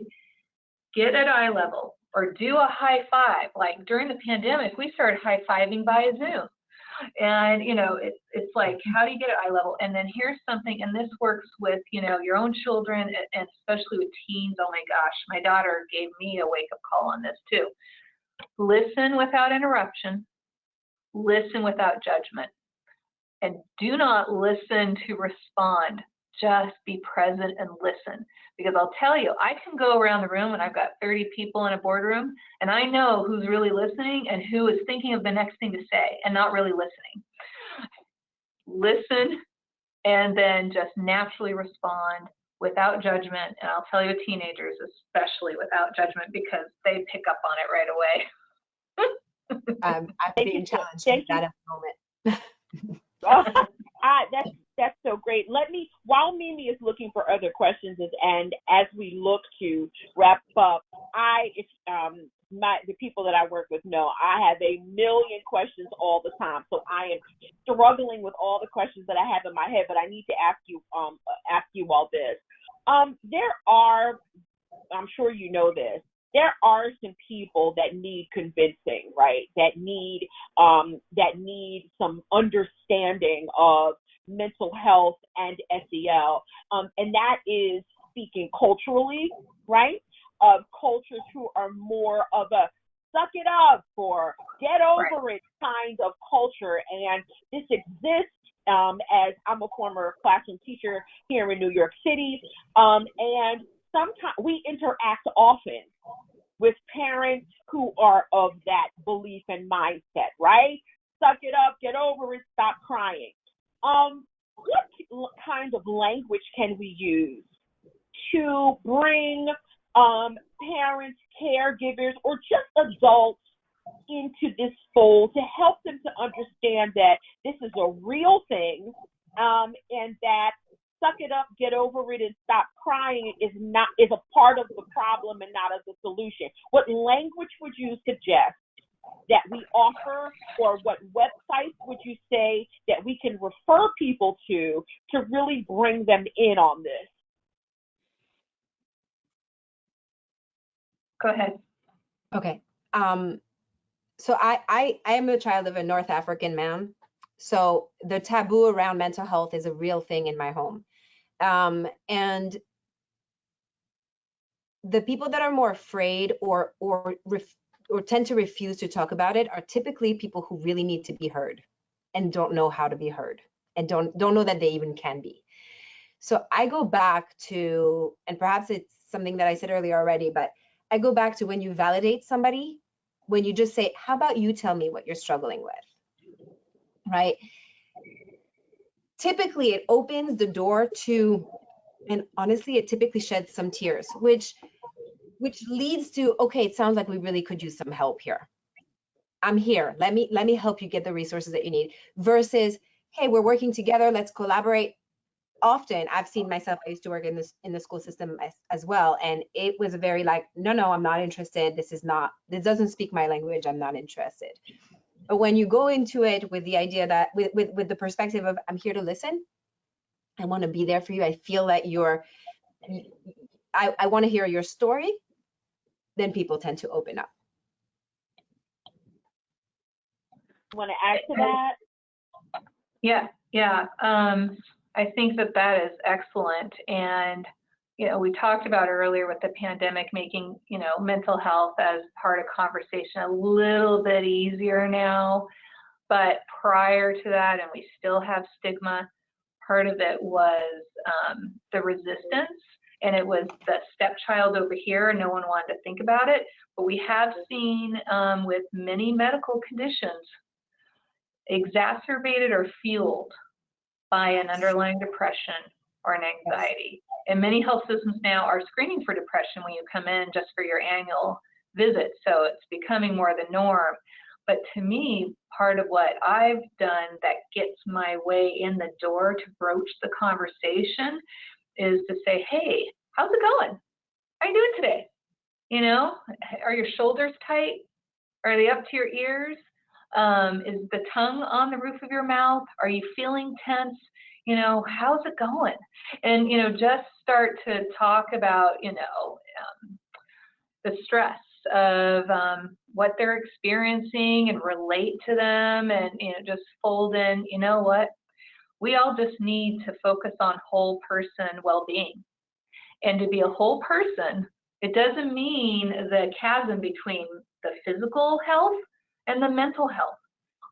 get at eye level or do a high five. Like during the pandemic, we started high fiving via Zoom. And, you know, it's like, how do you get at eye level? And then here's something, and this works with, you know, your own children, and especially with teens. Oh my gosh, my daughter gave me a wake-up call on this too. Listen without interruption. Listen without judgment. And do not listen to respond. Just be present and listen. Because I'll tell you, I can go around the room and I've got 30 people in a boardroom, and I know who's really listening and who is thinking of the next thing to say and not really listening. Listen and then just naturally respond without judgment. And I'll tell you, teenagers, especially without judgment, because they pick up on it right away. I'm being challenged with that at the moment. That's so great. While Mimi is looking for other questions, and as we look to wrap up, the people that I work with know I have a million questions all the time. So I am struggling with all the questions that I have in my head, but I need to ask you all this. There are, I'm sure you know this, there are some people that need convincing, right? That need some understanding of mental health and SEL, and that is speaking culturally, right? Of cultures who are more of a suck it up or get over it kind of culture, and this exists. As I'm a former classroom teacher here in New York City, and sometimes we interact often with parents who are of that belief and mindset, right? Suck it up, get over it, stop crying. What kind of language can we use to bring parents, caregivers, or just adults into this fold to help them to understand that this is a real thing, and that suck it up, get over it, and stop crying is a part of the problem and not of the solution? What language would you suggest that we offer, or what websites would you say that we can refer people to really bring them in on this? Go ahead. Okay. So I am a child of a North African man. So the taboo around mental health is a real thing in my home. And the people that are more afraid or tend to refuse to talk about it are typically people who really need to be heard and don't know how to be heard and don't know that they even can be. So I go back to, and perhaps it's something that I said earlier already, but I go back to when you validate somebody, when you just say, how about you tell me what you're struggling with, right? typically it opens the door to, and honestly, it typically sheds some tears, which leads to, okay, it sounds like we really could use some help here. I'm here. Let me help you get the resources that you need. Versus, hey, we're working together. Let's collaborate. Often, I've seen myself. I used to work in the school system as well, and it was very like, no, I'm not interested. This doesn't speak my language. I'm not interested. But when you go into it with the idea that with the perspective of, I'm here to listen. I want to be there for you. I feel that I want to hear your story. Then people tend to open up. Want to add to that? Yeah. I think that is excellent. And, we talked about earlier with the pandemic making, mental health as part of conversation a little bit easier now. But prior to that, and we still have stigma, part of it was the resistance. And it was the stepchild over here, and no one wanted to think about it. But we have seen with many medical conditions, exacerbated or fueled by an underlying depression or an anxiety. And many health systems now are screening for depression when you come in just for your annual visit. So it's becoming more the norm. But to me, part of what I've done that gets my way in the door to broach the conversation is to say, hey, how's it going? How are you doing today? Are your shoulders tight? Are they up to your ears? Is the tongue on the roof of your mouth? Are you feeling tense? How's it going? And, just start to talk about, the stress of what they're experiencing and relate to them, and, just fold in, what? We all just need to focus on whole person well-being. And to be a whole person, it doesn't mean the chasm between the physical health and the mental health.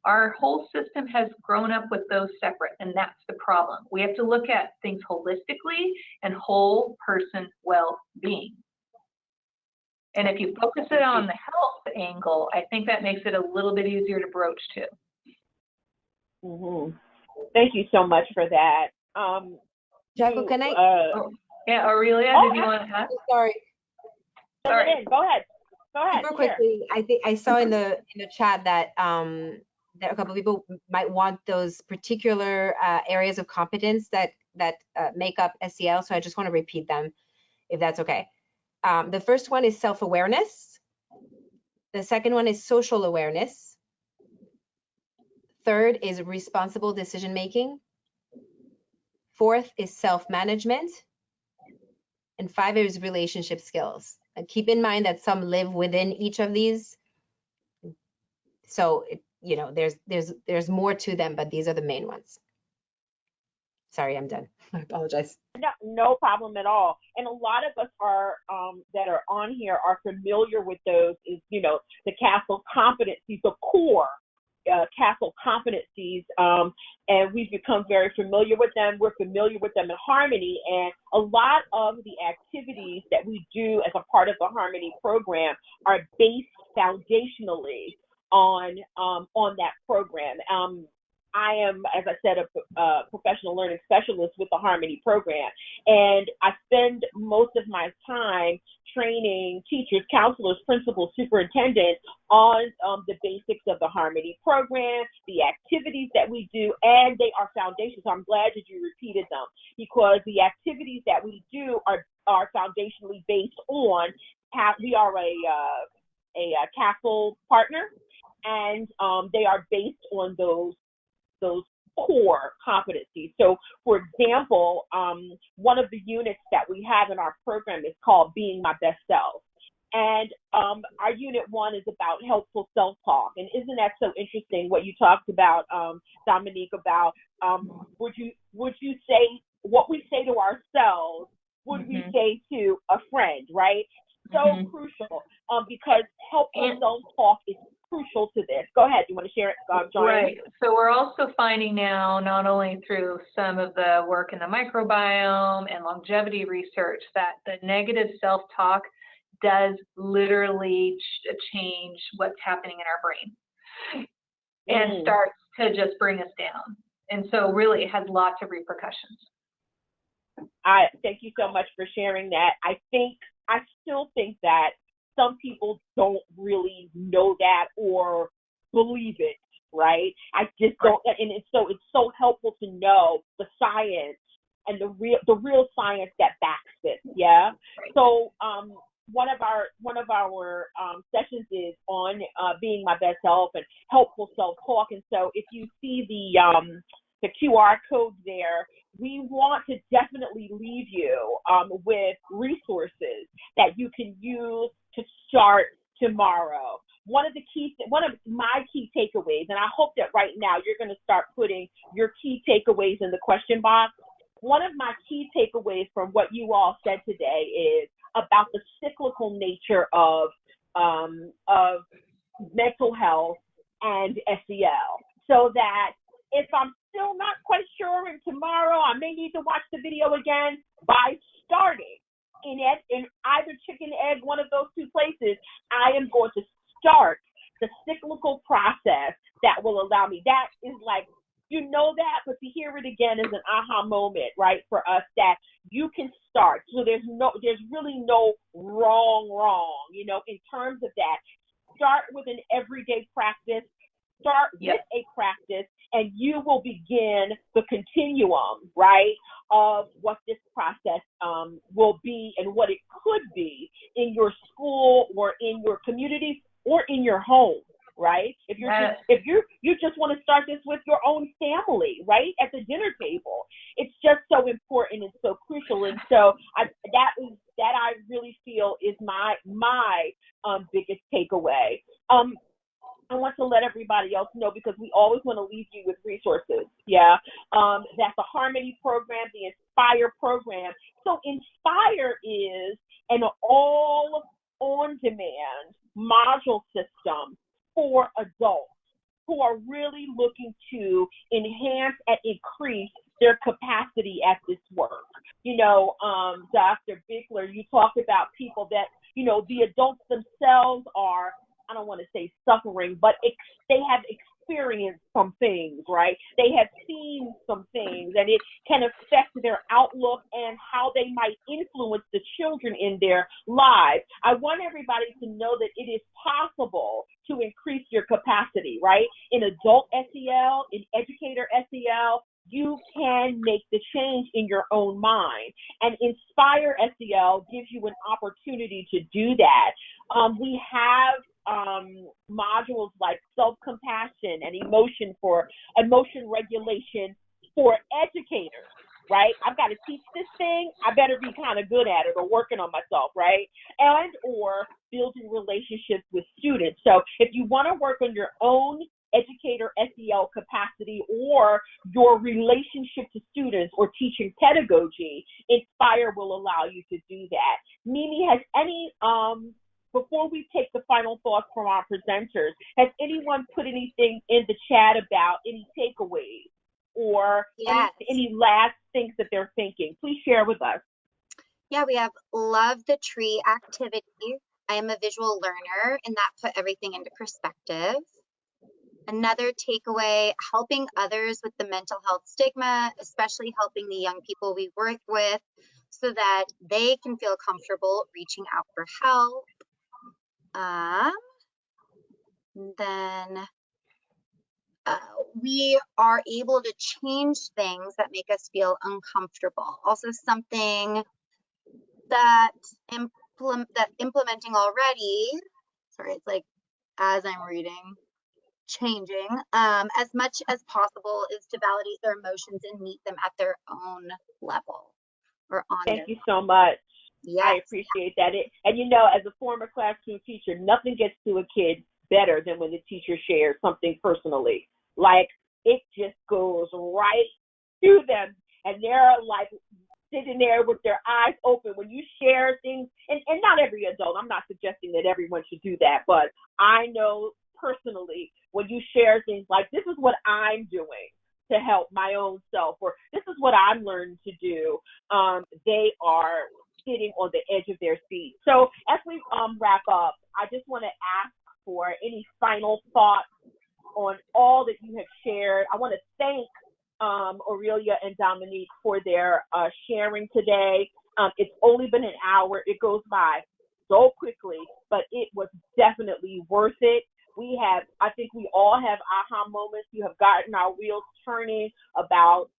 Our whole system has grown up with those separate, and that's the problem. We have to look at things holistically and whole person well-being. And if you focus it on the health angle, I think that makes it a little bit easier to broach too. Mm-hmm. Thank you so much for that. Jaco, can I? Yeah, Aurelia, did you want to add? Sorry. Go ahead. Super quickly, I think I saw in the chat that that a couple of people might want those particular areas of competence that make up SEL. So I just want to repeat them, if that's okay. The first one is self-awareness. The second one is social awareness. Third is responsible decision-making. Fourth is self-management. And 5 is relationship skills. And keep in mind that some live within each of these. So, there's more to them, but these are the main ones. Sorry, I'm done. I apologize. No problem at all. And a lot of us are that are on here are familiar with those. Is the CASEL competencies, the core CASEL competencies, and we've become very familiar with them. We're familiar with them in Harmony, and a lot of the activities that we do as a part of the Harmony program are based foundationally on that program. I am, as I said, a professional learning specialist with the Harmony program, and I spend most of my time training teachers, counselors, principals, superintendents on the basics of the Harmony program, the activities that we do, and they are foundations. So I'm glad that you repeated them, because the activities that we do are foundationally based on we are a CASEL partner, and they are based on those core competencies. So, for example, one of the units that we have in our program is called Being My Best Self. And our unit 1 is about helpful self-talk. And isn't that so interesting what you talked about, Domonique, about would you say what we say to ourselves, would we say to a friend, right? So crucial, because helpful self-talk is crucial to this. Go ahead. You want to share it, John? Right. So we're also finding now, not only through some of the work in the microbiome and longevity research, that the negative self-talk does literally change what's happening in our brain and starts to just bring us down. And so really it has lots of repercussions. I thank you so much for sharing that. I still think that some people don't really know that or believe it, right? I just don't, and it's so helpful to know the science and the real science that backs it. Yeah. So one of our sessions is on being my best self and helpful self-talk. And so if you see the QR code there, we want to definitely leave you with resources that you can use to start tomorrow. One of my key takeaways, and I hope that right now you're going to start putting your key takeaways in the question box. One of my key takeaways from what you all said today is about the cyclical nature of mental health and SEL, so that if I'm still not quite sure and tomorrow I may need to watch the video again, by starting in either chicken, egg, one of those two places, I am going to start the cyclical process that will allow me. That is like, you know that, but to hear it again is an aha moment, right, for us, that you can start. So there's really no wrong, in terms of that. Start with an everyday practice. Start with a practice, and you will begin the continuum, right, of what this process will be and what it could be in your school or in your community or in your home, right? If you just want to start this with your own family, right, at the dinner table, it's just so important and so crucial. And so that I really feel is my biggest takeaway. I want to let everybody else know, because we always want to leave you with resources, that the Harmony program, the Inspire program. So Inspire is an all on-demand module system for adults who are really looking to enhance and increase their capacity at this work. Dr. Bickler, you talked about people that, the adults themselves are, I don't want to say suffering, but they have experienced some things, right? They have seen some things, and it can affect their outlook and how they might influence the children in their lives. I want everybody to know that it is possible to increase your capacity, right? In adult SEL, in educator SEL, you can make the change in your own mind. And Inspire SEL gives you an opportunity to do that. We have modules like self-compassion and emotion regulation for educators, right? I've got to teach this thing. I better be kind of good at it, or working on myself, right? And or building relationships with students. So if you want to work on your own educator SEL capacity or your relationship to students or teaching pedagogy, Inspire will allow you to do that. Mimi, has any before we take the final thoughts from our presenters, has anyone put anything in the chat about any takeaways or any last things that they're thinking? Please share with us. Yeah, we have love the tree activity. I am a visual learner, and that put everything into perspective. Another takeaway, helping others with the mental health stigma, especially helping the young people we work with so that they can feel comfortable reaching out for help. Then we are able to change things that make us feel uncomfortable. Also something that implementing already, sorry, it's like as I'm reading, changing as much as possible is to validate their emotions and meet them at their own level or on Thank you so much. Yes. I appreciate that. And as a former classroom teacher, nothing gets to a kid better than when the teacher shares something personally. Like, it just goes right to them, and they're like sitting there with their eyes open when you share things. And not every adult, I'm not suggesting that everyone should do that, but I know personally when you share things like, this is what I'm doing to help my own self, or this is what I'm learning to do, they are sitting on the edge of their seat. So as we wrap up, I just want to ask for any final thoughts on all that you have shared. I want to thank Aurelia and Domonique for their sharing today. It's only been an hour. It goes by so quickly, but it was definitely worth it. I think we all have aha moments. You have gotten our wheels turning about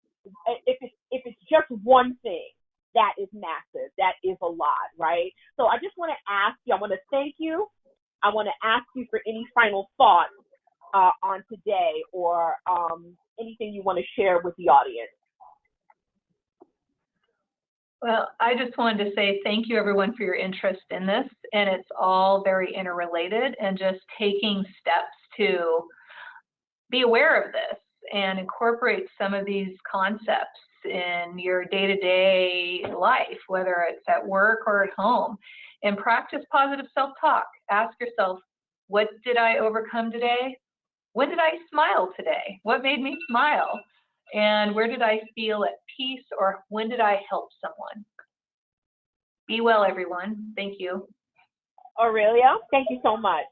if it's just one thing, that is massive. That is a lot, right? So I just want to ask you. I want to thank you. I want to ask you for any final thoughts on today, or anything you want to share with the audience. Well, I just wanted to say thank you, everyone, for your interest in this. And it's all very interrelated, and just taking steps to be aware of this and incorporate some of these concepts in your day-to-day life, whether it's at work or at home, and practice positive self-talk. Ask yourself, what did I overcome today? When did I smile today? What made me smile? And where did I feel at peace, or when did I help someone? Be well, everyone. Thank you. Aurelia, thank you so much.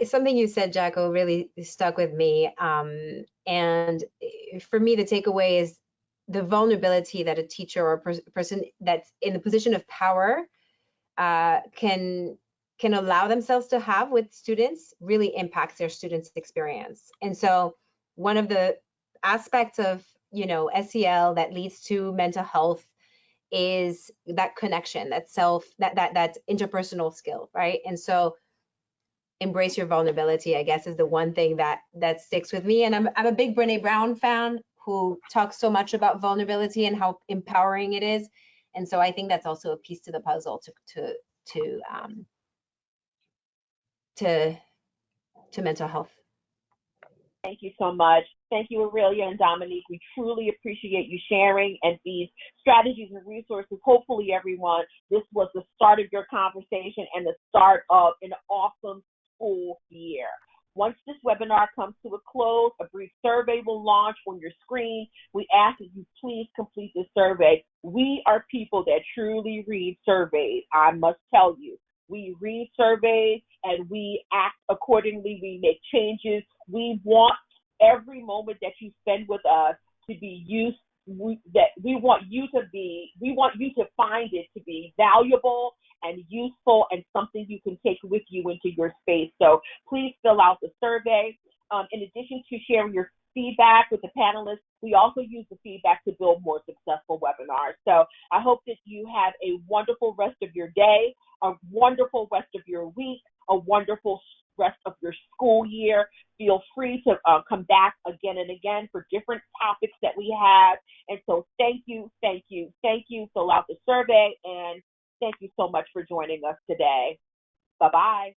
Something you said, Jacko, really stuck with me. And for me, the takeaway is the vulnerability that a teacher or a person that's in the position of power can allow themselves to have with students really impacts their students' experience. And so one of the aspects of, SEL that leads to mental health is that connection, that interpersonal skill, right? And so embrace your vulnerability, I guess, is the one thing that sticks with me. And I'm a big Brené Brown fan, who talks so much about vulnerability and how empowering it is. And so I think that's also a piece to the puzzle to mental health. Thank you so much. Thank you, Aurelia and Domonique. We truly appreciate you sharing and these strategies and resources. Hopefully, everyone, this was the start of your conversation and the start of an awesome school year. Once this webinar comes to a close, a brief survey will launch on your screen. We ask that you please complete this survey. We are people that truly read surveys, I must tell you. We read surveys and we act accordingly. We make changes. We want every moment that you spend with us to be used. We want you to find it to be valuable and useful and something you can take with you into your space. So please fill out the survey. In addition to sharing your feedback with the panelists, we also use the feedback to build more successful webinars. So I hope that you have a wonderful rest of your day, a wonderful rest of your week, a wonderful rest of your school year. Feel free to come back again and again for different topics that we have. And so thank you. Fill out the survey, and thank you so much for joining us today. Bye-bye.